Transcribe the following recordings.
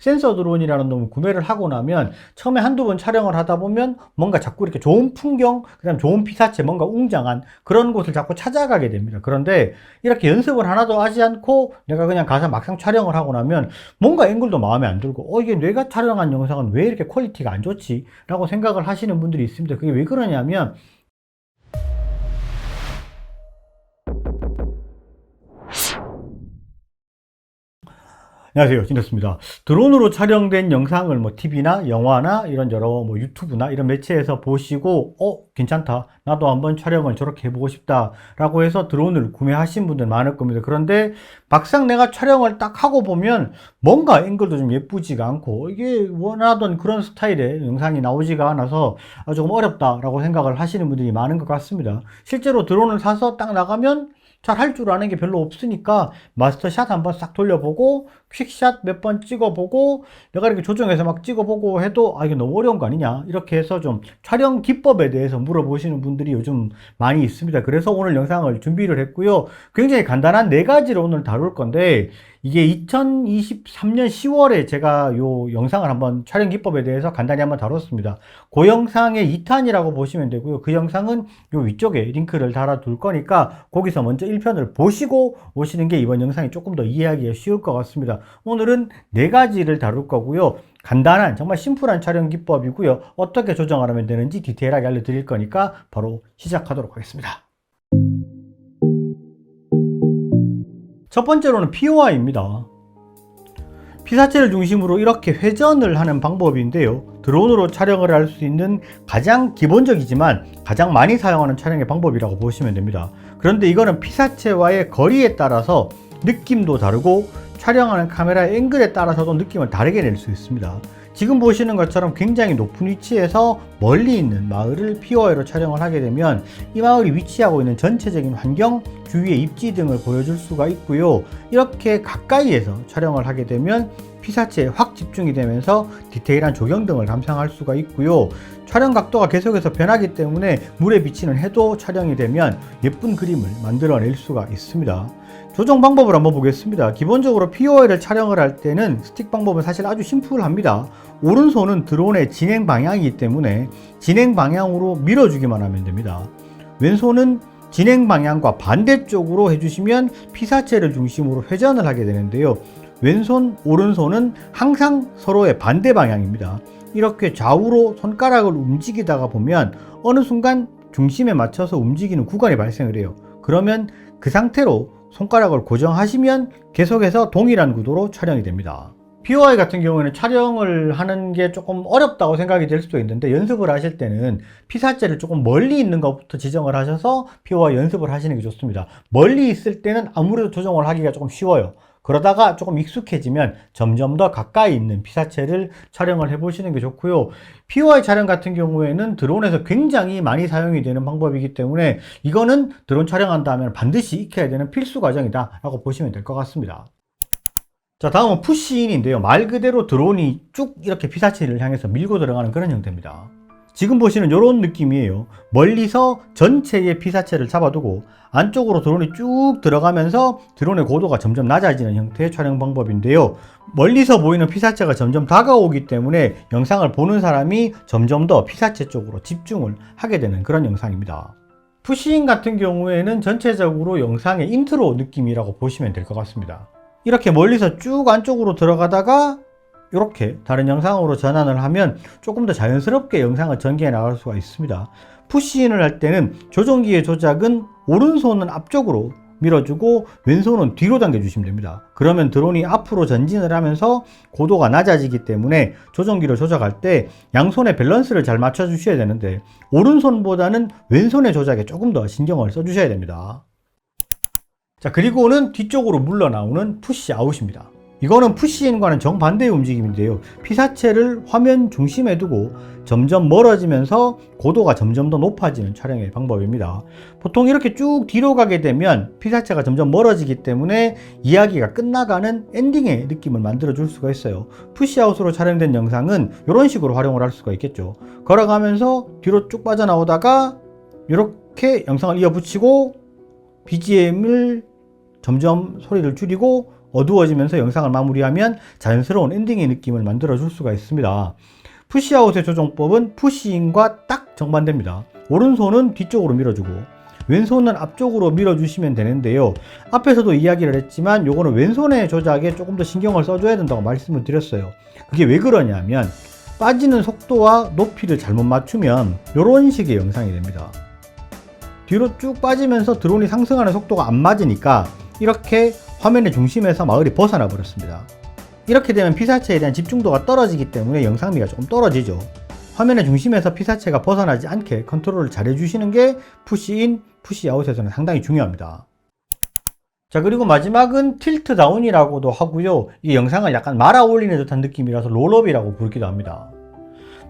센서 드론이라는 놈을 구매를 하고 나면 처음에 한두 번 촬영을 하다 보면 뭔가 자꾸 이렇게 좋은 풍경, 그다음 좋은 피사체, 뭔가 웅장한 그런 곳을 자꾸 찾아가게 됩니다. 그런데 이렇게 연습을 하나도 하지 않고 내가 그냥 가서 막상 촬영을 하고 나면 뭔가 앵글도 마음에 안 들고 이게 내가 촬영한 영상은 왜 이렇게 퀄리티가 안 좋지? 라고 생각을 하시는 분들이 있습니다. 그게 왜 그러냐면 안녕하세요, 진짜습니다. 드론으로 촬영된 영상을 TV나 영화나 이런 여러 유튜브나 이런 매체에서 보시고 괜찮다, 나도 한번 촬영을 저렇게 해보고 싶다 라고 해서 드론을 구매하신 분들 많을 겁니다. 그런데 막상 내가 촬영을 딱 하고 보면 뭔가 앵글도 좀 예쁘지가 않고 이게 원하던 그런 스타일의 영상이 나오지가 않아서 조금 어렵다 라고 생각을 하시는 분들이 많은 것 같습니다. 실제로 드론을 사서 딱 나가면 잘 할 줄 아는 게 별로 없으니까 마스터샷 한번 싹 돌려보고 퀵샷 몇 번 찍어보고 내가 이렇게 조정해서 막 찍어보고 해도 이게 너무 어려운 거 아니냐, 이렇게 해서 좀 촬영 기법에 대해서 물어보시는 분들이 요즘 많이 있습니다. 그래서 오늘 영상을 준비를 했고요. 굉장히 간단한 4가지를 오늘 다룰 건데, 이게 2023년 10월에 제가 요 영상을 한번 촬영 기법에 대해서 간단히 한번 다뤘습니다. 그 영상의 2탄이라고 보시면 되고요. 그 영상은 요 위쪽에 링크를 달아 둘 거니까 거기서 먼저 1편을 보시고 오시는 게 이번 영상이 조금 더 이해하기가 쉬울 것 같습니다. 오늘은 4가지를 다룰 거고요. 간단한 정말 심플한 촬영 기법이고요. 어떻게 조정하면 되는지 디테일하게 알려드릴 거니까 바로 시작하도록 하겠습니다. 첫 번째로는 POI입니다. 피사체를 중심으로 이렇게 회전을 하는 방법인데요. 드론으로 촬영을 할 수 있는 가장 기본적이지만 가장 많이 사용하는 촬영의 방법이라고 보시면 됩니다. 그런데 이거는 피사체와의 거리에 따라서 느낌도 다르고 촬영하는 카메라의 앵글에 따라서도 느낌을 다르게 낼 수 있습니다. 지금 보시는 것처럼 굉장히 높은 위치에서 멀리 있는 마을을 POI로 촬영을 하게 되면 이 마을이 위치하고 있는 전체적인 환경, 주위의 입지 등을 보여줄 수가 있고요. 이렇게 가까이에서 촬영을 하게 되면 피사체에 확 집중이 되면서 디테일한 조경 등을 감상할 수가 있고요. 촬영 각도가 계속해서 변하기 때문에 물에 비치는 해도 촬영이 되면 예쁜 그림을 만들어낼 수가 있습니다. 조정 방법을 한번 보겠습니다. 기본적으로 POI를 촬영을 할 때는 스틱 방법은 사실 아주 심플합니다. 오른손은 드론의 진행 방향이기 때문에 진행 방향으로 밀어주기만 하면 됩니다. 왼손은 진행 방향과 반대쪽으로 해주시면 피사체를 중심으로 회전을 하게 되는데요. 왼손, 오른손은 항상 서로의 반대 방향입니다. 이렇게 좌우로 손가락을 움직이다가 보면 어느 순간 중심에 맞춰서 움직이는 구간이 발생을 해요. 그러면 그 상태로 손가락을 고정하시면 계속해서 동일한 구도로 촬영이 됩니다. POI 같은 경우에는 촬영을 하는 게 조금 어렵다고 생각이 될 수도 있는데, 연습을 하실 때는 피사체를 조금 멀리 있는 것부터 지정을 하셔서 POI 연습을 하시는 게 좋습니다. 멀리 있을 때는 아무래도 조정을 하기가 조금 쉬워요. 그러다가 조금 익숙해지면 점점 더 가까이 있는 피사체를 촬영을 해보시는 게 좋고요. POI 촬영 같은 경우에는 드론에서 굉장히 많이 사용이 되는 방법이기 때문에 이거는 드론 촬영한다면 반드시 익혀야 되는 필수 과정이다 라고 보시면 될 것 같습니다. 자, 다음은 푸시인인데요. 말 그대로 드론이 쭉 이렇게 피사체를 향해서 밀고 들어가는 그런 형태입니다. 지금 보시는 이런 느낌이에요. 멀리서 전체의 피사체를 잡아두고 안쪽으로 드론이 쭉 들어가면서 드론의 고도가 점점 낮아지는 형태의 촬영 방법인데요. 멀리서 보이는 피사체가 점점 다가오기 때문에 영상을 보는 사람이 점점 더 피사체 쪽으로 집중을 하게 되는 그런 영상입니다. 푸시인 같은 경우에는 전체적으로 영상의 인트로 느낌이라고 보시면 될 것 같습니다. 이렇게 멀리서 쭉 안쪽으로 들어가다가 이렇게 다른 영상으로 전환을 하면 조금 더 자연스럽게 영상을 전개해 나갈 수가 있습니다. 푸시인을 할 때는 조종기의 조작은 오른손은 앞쪽으로 밀어주고 왼손은 뒤로 당겨주시면 됩니다. 그러면 드론이 앞으로 전진을 하면서 고도가 낮아지기 때문에 조종기를 조작할 때 양손의 밸런스를 잘 맞춰주셔야 되는데, 오른손보다는 왼손의 조작에 조금 더 신경을 써주셔야 됩니다. 자, 그리고는 뒤쪽으로 물러나오는 푸시아웃입니다. 이거는 푸시인과는 정반대의 움직임인데요. 피사체를 화면 중심에 두고 점점 멀어지면서 고도가 점점 더 높아지는 촬영의 방법입니다. 보통 이렇게 쭉 뒤로 가게 되면 피사체가 점점 멀어지기 때문에 이야기가 끝나가는 엔딩의 느낌을 만들어 줄 수가 있어요. 푸시아웃으로 촬영된 영상은 이런 식으로 활용을 할 수가 있겠죠. 걸어가면서 뒤로 쭉 빠져나오다가 이렇게 영상을 이어붙이고 BGM을 점점 소리를 줄이고 어두워지면서 영상을 마무리하면 자연스러운 엔딩의 느낌을 만들어 줄 수가 있습니다. 푸시아웃의 조정법은 푸시인과 딱 정반대입니다. 오른손은 뒤쪽으로 밀어주고 왼손은 앞쪽으로 밀어주시면 되는데요. 앞에서도 이야기를 했지만 요거는 왼손의 조작에 조금 더 신경을 써줘야 된다고 말씀을 드렸어요. 그게 왜 그러냐면 빠지는 속도와 높이를 잘못 맞추면 이런 식의 영상이 됩니다. 뒤로 쭉 빠지면서 드론이 상승하는 속도가 안 맞으니까 이렇게 화면의 중심에서 마을이 벗어나 버렸습니다. 이렇게 되면 피사체에 대한 집중도가 떨어지기 때문에 영상미가 조금 떨어지죠. 화면의 중심에서 피사체가 벗어나지 않게 컨트롤을 잘 해주시는 게 푸시인, 푸시아웃에서는 상당히 중요합니다. 자, 그리고 마지막은 틸트 다운이라고도 하고요. 이 영상을 약간 말아 올리는 듯한 느낌이라서 롤업이라고 부르기도 합니다.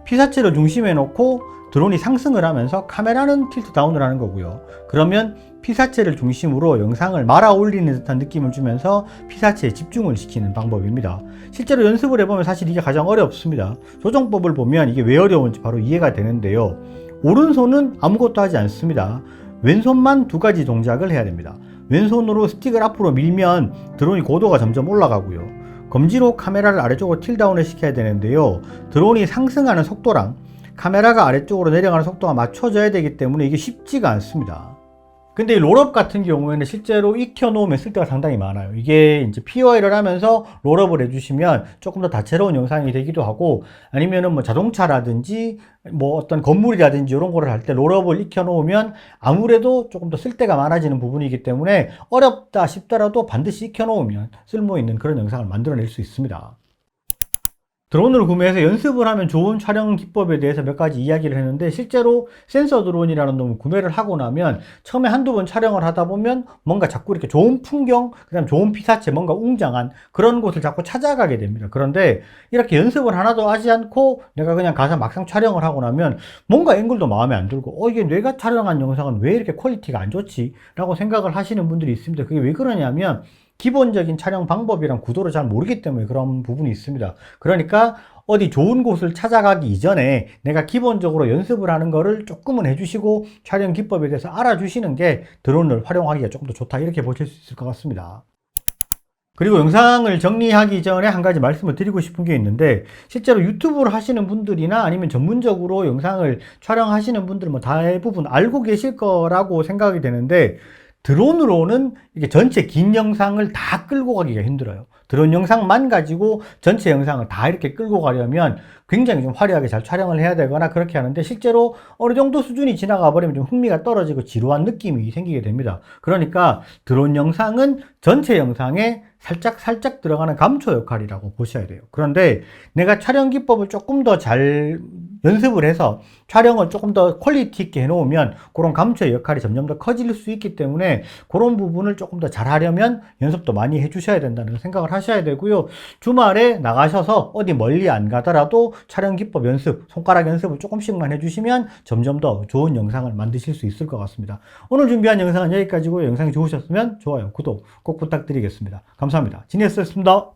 피사체를 중심에 놓고 드론이 상승을 하면서 카메라는 틸트 다운을 하는 거고요. 그러면 피사체를 중심으로 영상을 말아 올리는 듯한 느낌을 주면서 피사체에 집중을 시키는 방법입니다. 실제로 연습을 해보면 사실 이게 가장 어렵습니다. 조정법을 보면 이게 왜 어려운지 바로 이해가 되는데요. 오른손은 아무것도 하지 않습니다. 왼손만 두 가지 동작을 해야 됩니다. 왼손으로 스틱을 앞으로 밀면 드론이 고도가 점점 올라가고요. 검지로 카메라를 아래쪽으로 틸다운을 시켜야 되는데요. 드론이 상승하는 속도랑 카메라가 아래쪽으로 내려가는 속도가 맞춰져야 되기 때문에 이게 쉽지가 않습니다. 근데 이 롤업 같은 경우에는 실제로 익혀 놓으면 쓸데가 상당히 많아요. 이게 이제 POI를 하면서 롤업을 해주시면 조금 더 다채로운 영상이 되기도 하고, 아니면은 뭐 자동차라든지 뭐 어떤 건물이라든지 이런 거를 할 때 롤업을 익혀 놓으면 아무래도 조금 더 쓸데가 많아지는 부분이기 때문에 어렵다 싶더라도 반드시 익혀 놓으면 쓸모 있는 그런 영상을 만들어낼 수 있습니다. 드론을 구매해서 연습을 하면 좋은 촬영 기법에 대해서 몇 가지 이야기를 했는데, 실제로 센서 드론이라는 놈을 구매를 하고 나면 처음에 한두 번 촬영을 하다 보면 뭔가 자꾸 이렇게 좋은 풍경, 그 다음 좋은 피사체, 뭔가 웅장한 그런 곳을 자꾸 찾아가게 됩니다. 그런데 이렇게 연습을 하나도 하지 않고 내가 그냥 가서 막상 촬영을 하고 나면 뭔가 앵글도 마음에 안 들고 이게 내가 촬영한 영상은 왜 이렇게 퀄리티가 안 좋지? 라고 생각을 하시는 분들이 있습니다. 그게 왜 그러냐면 기본적인 촬영 방법이랑 구도를 잘 모르기 때문에 그런 부분이 있습니다. 그러니까 어디 좋은 곳을 찾아가기 이전에 내가 기본적으로 연습을 하는 거를 조금은 해주시고 촬영 기법에 대해서 알아주시는 게 드론을 활용하기가 조금 더 좋다, 이렇게 보실 수 있을 것 같습니다. 그리고 영상을 정리하기 전에 한 가지 말씀을 드리고 싶은 게 있는데, 실제로 유튜브를 하시는 분들이나 아니면 전문적으로 영상을 촬영하시는 분들은 뭐 대부분 알고 계실 거라고 생각이 되는데, 드론으로는 이게 전체 긴 영상을 다 끌고 가기가 힘들어요. 드론 영상만 가지고 전체 영상을 다 이렇게 끌고 가려면 굉장히 좀 화려하게 잘 촬영을 해야 되거나 그렇게 하는데, 실제로 어느 정도 수준이 지나가 버리면 좀 흥미가 떨어지고 지루한 느낌이 생기게 됩니다. 그러니까 드론 영상은 전체 영상에 살짝 들어가는 감초 역할이라고 보셔야 돼요. 그런데 내가 촬영 기법을 조금 더 잘 연습을 해서 촬영을 조금 더 퀄리티 있게 해놓으면 그런 감초의 역할이 점점 더 커질 수 있기 때문에 그런 부분을 조금 더 잘 하려면 연습도 많이 해주셔야 된다는 생각을 하셔야 되고요. 주말에 나가셔서 어디 멀리 안 가더라도 촬영 기법 연습, 손가락 연습을 조금씩만 해주시면 점점 더 좋은 영상을 만드실 수 있을 것 같습니다. 오늘 준비한 영상은 여기까지고요. 영상이 좋으셨으면 좋아요, 구독 꼭 부탁드리겠습니다. 감사합니다. 지니어스였습니다.